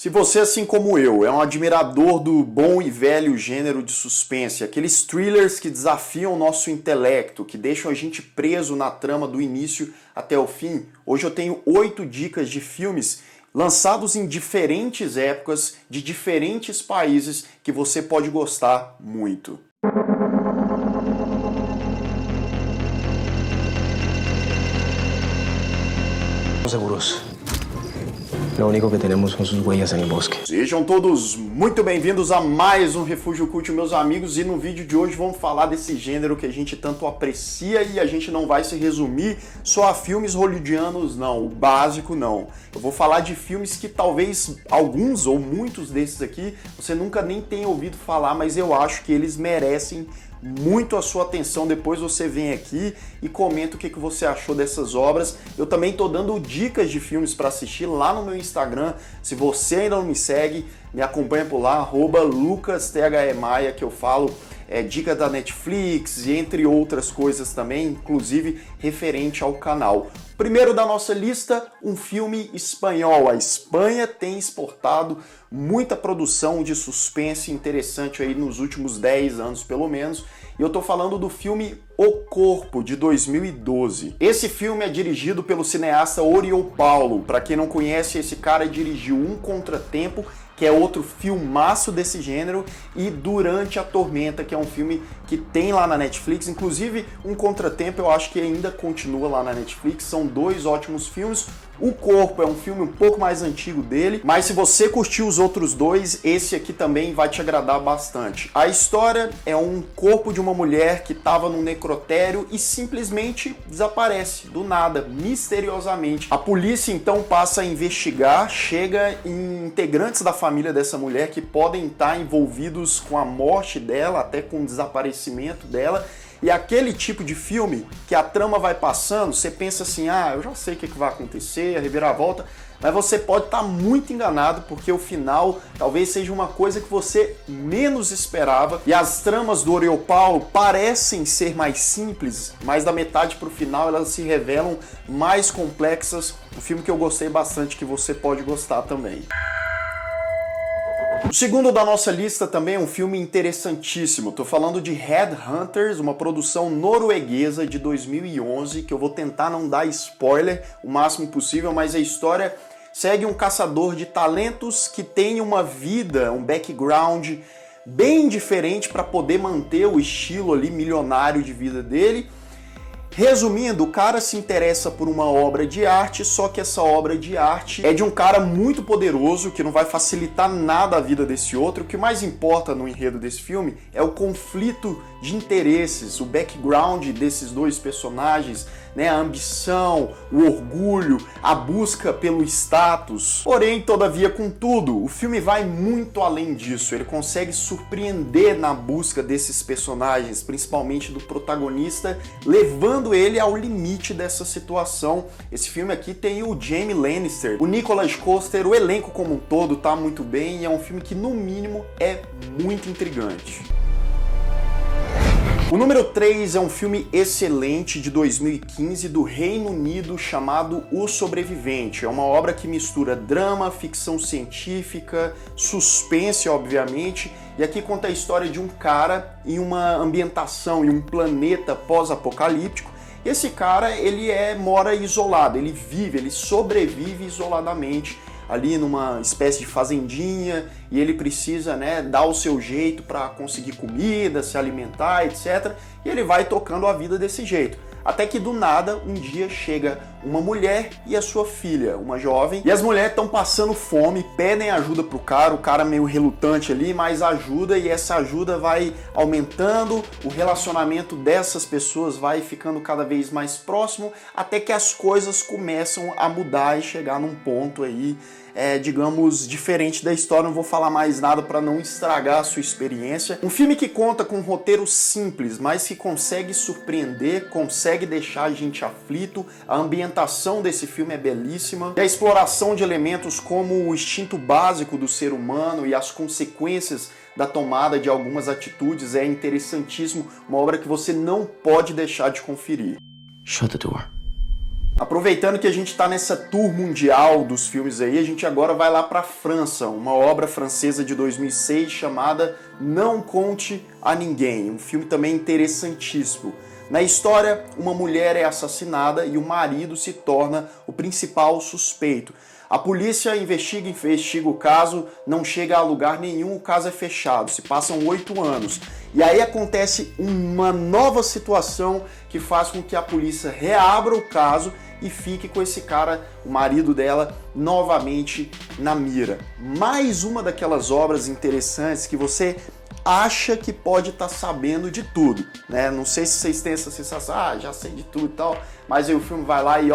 Se você, assim como eu, é um admirador do bom e velho gênero de suspense, aqueles thrillers que desafiam o nosso intelecto, que deixam a gente preso na trama do início até o fim, hoje eu tenho 8 dicas de filmes lançados em diferentes épocas, de diferentes países, que você pode gostar muito. Seguros. Lo único que tenemos son sus huellas en el bosque. Sejam todos muito bem-vindos a mais um Refúgio Cult, meus amigos, e no vídeo de hoje vamos falar desse gênero que a gente tanto aprecia e a gente não vai se resumir só a filmes hollywoodianos, não, o básico não. Eu vou falar de filmes que talvez alguns ou muitos desses aqui você nunca nem tenha ouvido falar, mas eu acho que eles merecem muito a sua atenção. Depois você vem aqui e comenta o que você achou dessas obras. Eu também estou dando dicas de filmes para assistir lá no meu Instagram. Se você ainda não me segue, me acompanha por lá, @LucasTheMaia, que eu falo dica da Netflix e entre outras coisas também, inclusive referente ao canal. Primeiro da nossa lista, um filme espanhol. A Espanha tem exportado muita produção de suspense interessante aí nos últimos 10 anos pelo menos, e eu tô falando do filme O Corpo, de 2012. Esse filme é dirigido pelo cineasta Oriol Paulo. Para quem não conhece, esse cara dirigiu Um Contratempo, que é outro filmaço desse gênero, e Durante a Tormenta, que é um filme que tem lá na Netflix. Inclusive, Um Contratempo eu acho que ainda continua lá na Netflix. São 2 ótimos filmes. O Corpo é um filme um pouco mais antigo dele, mas se você curtiu os outros 2, esse aqui também vai te agradar bastante. A história é um corpo de uma mulher que estava num necrotério e simplesmente desaparece, do nada, misteriosamente. A polícia então passa a investigar, chega em integrantes da família dessa mulher que podem estar envolvidos com a morte dela, até com o desaparecimento dela. E aquele tipo de filme que a trama vai passando, você pensa assim, eu já sei o que vai acontecer, a reviravolta, mas você pode estar muito enganado, porque o final talvez seja uma coisa que você menos esperava. E as tramas do Oriol Paulo parecem ser mais simples, mas da metade para o final elas se revelam mais complexas. Um filme que eu gostei bastante, que você pode gostar também. O segundo da nossa lista também é um filme interessantíssimo. Tô falando de Headhunters, uma produção norueguesa de 2011, que eu vou tentar não dar spoiler o máximo possível, mas a história segue um caçador de talentos que tem uma vida, um background bem diferente para poder manter o estilo ali milionário de vida dele. Resumindo, o cara se interessa por uma obra de arte, só que essa obra de arte é de um cara muito poderoso, que não vai facilitar nada a vida desse outro. O que mais importa no enredo desse filme é o conflito de interesses, o background desses 2 personagens, né? A ambição, o orgulho, a busca pelo status. Porém, todavia, contudo, o filme vai muito além disso. Ele consegue surpreender na busca desses personagens, principalmente do protagonista, levando ele ao limite dessa situação. Esse filme aqui tem o Jaime Lannister, o Nicholas Coster, o elenco como um todo tá muito bem, e é um filme que, no mínimo, é muito intrigante. O número 3 é um filme excelente de 2015 do Reino Unido chamado O Sobrevivente. É uma obra que mistura drama, ficção científica, suspense, obviamente, e aqui conta a história de um cara em uma ambientação, em um planeta pós-apocalíptico. Esse cara, ele mora isolado, ele sobrevive isoladamente ali numa espécie de fazendinha, e ele precisa, né, dar o seu jeito para conseguir comida, se alimentar, etc. E ele vai tocando a vida desse jeito. Até que do nada, um dia chega uma mulher e a sua filha, uma jovem, e as mulheres estão passando fome, pedem ajuda pro cara, o cara meio relutante ali, mas ajuda, e essa ajuda vai aumentando, o relacionamento dessas pessoas vai ficando cada vez mais próximo, até que as coisas começam a mudar e chegar num ponto aí, digamos, diferente da história. Não vou falar mais nada para não estragar a sua experiência. Um filme que conta com um roteiro simples, mas que consegue surpreender, consegue deixar a gente aflito. A ambientação desse filme é belíssima. E a exploração de elementos como o instinto básico do ser humano e as consequências da tomada de algumas atitudes é interessantíssimo. Uma obra que você não pode deixar de conferir. Shut the door. Aproveitando que a gente está nessa tour mundial dos filmes aí, a gente agora vai lá para a França, uma obra francesa de 2006 chamada Não Conte a Ninguém, um filme também interessantíssimo. Na história, uma mulher é assassinada e o marido se torna o principal suspeito. A polícia investiga o caso, não chega a lugar nenhum, o caso é fechado, se passam 8 anos. E aí acontece uma nova situação que faz com que a polícia reabra o caso e fique com esse cara, o marido dela, novamente na mira. Mais uma daquelas obras interessantes que você acha que pode estar sabendo de tudo, né? Não sei se vocês têm essa sensação, já sei de tudo e tal, mas aí o filme vai lá e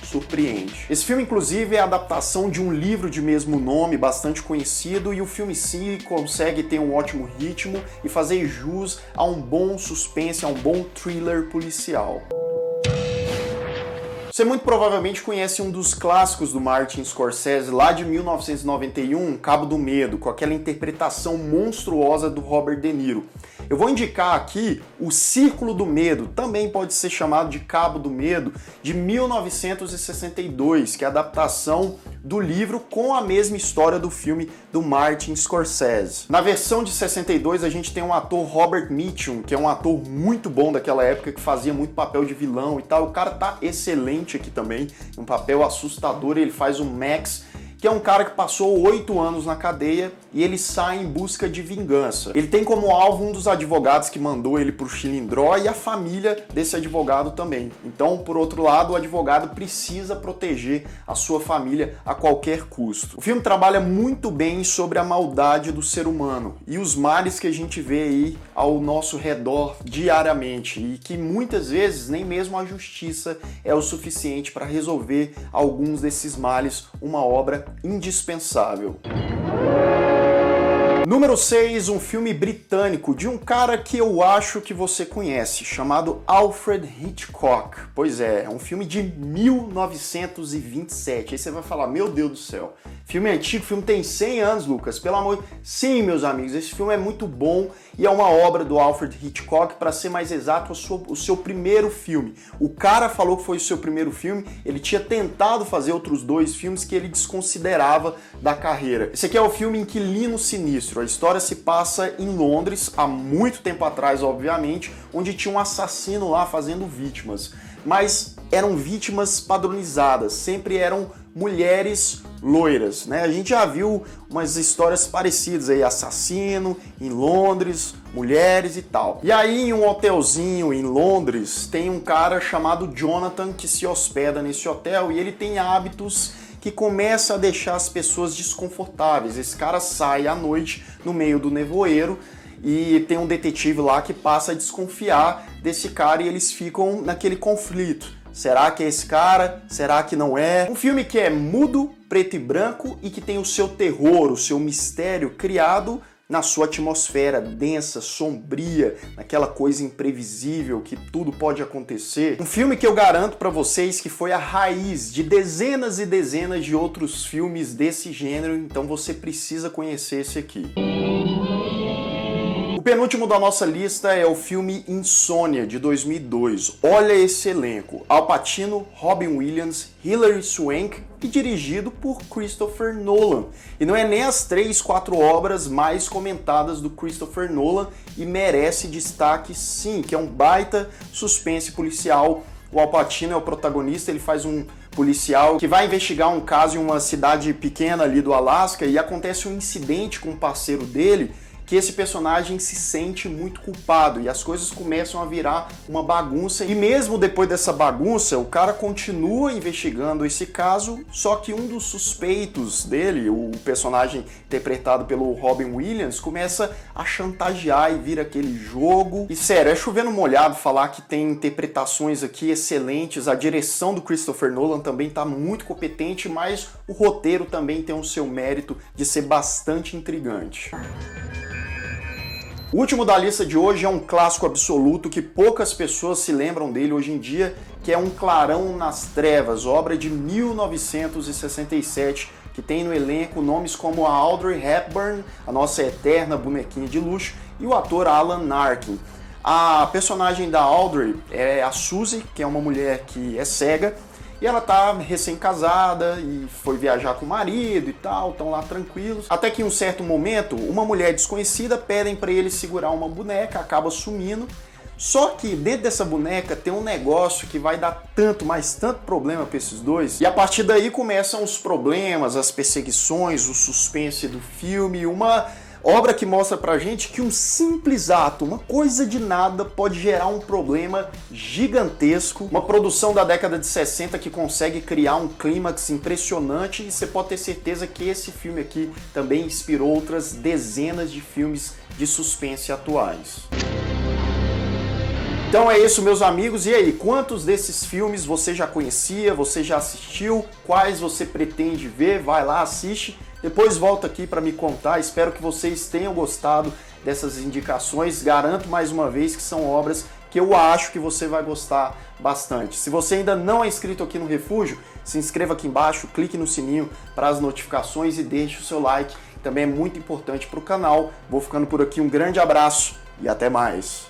surpreende. Esse filme, inclusive, é a adaptação de um livro de mesmo nome, bastante conhecido, e o filme sim consegue ter um ótimo ritmo e fazer jus a um bom suspense, a um bom thriller policial. Você muito provavelmente conhece um dos clássicos do Martin Scorsese, lá de 1991, Cabo do Medo, com aquela interpretação monstruosa do Robert De Niro. Eu vou indicar aqui O Círculo do Medo, também pode ser chamado de Cabo do Medo, de 1962, que é a adaptação do livro com a mesma história do filme do Martin Scorsese. Na versão de 62 a gente tem um ator, Robert Mitchum, que é um ator muito bom daquela época, que fazia muito papel de vilão e tal. O cara tá excelente aqui também, um papel assustador. Ele faz o Max, que é um cara que passou 8 anos na cadeia e ele sai em busca de vingança. Ele tem como alvo um dos advogados que mandou ele pro Chilindró e a família desse advogado também. Então, por outro lado, o advogado precisa proteger a sua família a qualquer custo. O filme trabalha muito bem sobre a maldade do ser humano e os males que a gente vê aí ao nosso redor diariamente e que muitas vezes nem mesmo a justiça é o suficiente para resolver alguns desses males. Uma obra indispensável. Número 6, um filme britânico de um cara que eu acho que você conhece, chamado Alfred Hitchcock. Pois é um filme de 1927. Aí você vai falar, meu Deus do céu, filme antigo, filme tem 100 anos, Lucas, pelo amor... Sim, meus amigos, esse filme é muito bom e é uma obra do Alfred Hitchcock, para ser mais exato, o seu primeiro filme. O cara falou que foi o seu primeiro filme, ele tinha tentado fazer outros 2 filmes que ele desconsiderava da carreira. Esse aqui é o filme Inquilino Sinistro. A história se passa em Londres, há muito tempo atrás, obviamente, onde tinha um assassino lá fazendo vítimas. Mas eram vítimas padronizadas, sempre eram mulheres loiras, né? A gente já viu umas histórias parecidas aí, assassino em Londres, mulheres e tal. E aí em um hotelzinho em Londres tem um cara chamado Jonathan que se hospeda nesse hotel e ele tem hábitos que começa a deixar as pessoas desconfortáveis. Esse cara sai à noite no meio do nevoeiro e tem um detetive lá que passa a desconfiar desse cara e eles ficam naquele conflito. Será que é esse cara? Será que não é? Um filme que é mudo, preto e branco e que tem o seu terror, o seu mistério criado na sua atmosfera densa, sombria, naquela coisa imprevisível que tudo pode acontecer. Um filme que eu garanto pra vocês que foi a raiz de dezenas e dezenas de outros filmes desse gênero, então você precisa conhecer esse aqui. O penúltimo da nossa lista é o filme Insônia, de 2002. Olha esse elenco: Al Pacino, Robin Williams, Hilary Swank e dirigido por Christopher Nolan. E não é nem as 3, 4 obras mais comentadas do Christopher Nolan e merece destaque sim, que é um baita suspense policial. O Al Pacino é o protagonista, ele faz um policial que vai investigar um caso em uma cidade pequena ali do Alasca e acontece um incidente com um parceiro dele que esse personagem se sente muito culpado e as coisas começam a virar uma bagunça. E mesmo depois dessa bagunça, o cara continua investigando esse caso, só que um dos suspeitos dele, o personagem interpretado pelo Robin Williams, começa a chantagear e vira aquele jogo. E sério, é chovendo molhado falar que tem interpretações aqui excelentes, a direção do Christopher Nolan também está muito competente, mas o roteiro também tem o seu mérito de ser bastante intrigante. O último da lista de hoje é um clássico absoluto que poucas pessoas se lembram dele hoje em dia, que é Um Clarão nas Trevas, obra de 1967, que tem no elenco nomes como a Audrey Hepburn, a nossa eterna bonequinha de luxo, e o ator Alan Arkin. A personagem da Audrey é a Suzy, que é uma mulher que é cega, e ela tá recém-casada e foi viajar com o marido e tal, estão lá tranquilos. Até que em um certo momento, uma mulher desconhecida pedem para ele segurar uma boneca, acaba sumindo. Só que dentro dessa boneca tem um negócio que vai dar tanto, mas tanto problema para esses dois. E a partir daí começam os problemas, as perseguições, o suspense do filme, uma obra que mostra pra gente que um simples ato, uma coisa de nada, pode gerar um problema gigantesco. Uma produção da década de 60 que consegue criar um clímax impressionante, e você pode ter certeza que esse filme aqui também inspirou outras dezenas de filmes de suspense atuais. Então é isso, meus amigos. E aí, quantos desses filmes você já conhecia, você já assistiu? Quais você pretende ver? Vai lá, assiste. Depois volta aqui para me contar. Espero que vocês tenham gostado dessas indicações. Garanto mais uma vez que são obras que eu acho que você vai gostar bastante. Se você ainda não é inscrito aqui no Refúgio, se inscreva aqui embaixo, clique no sininho para as notificações e deixe o seu like. Também é muito importante para o canal. Vou ficando por aqui. Um grande abraço e até mais.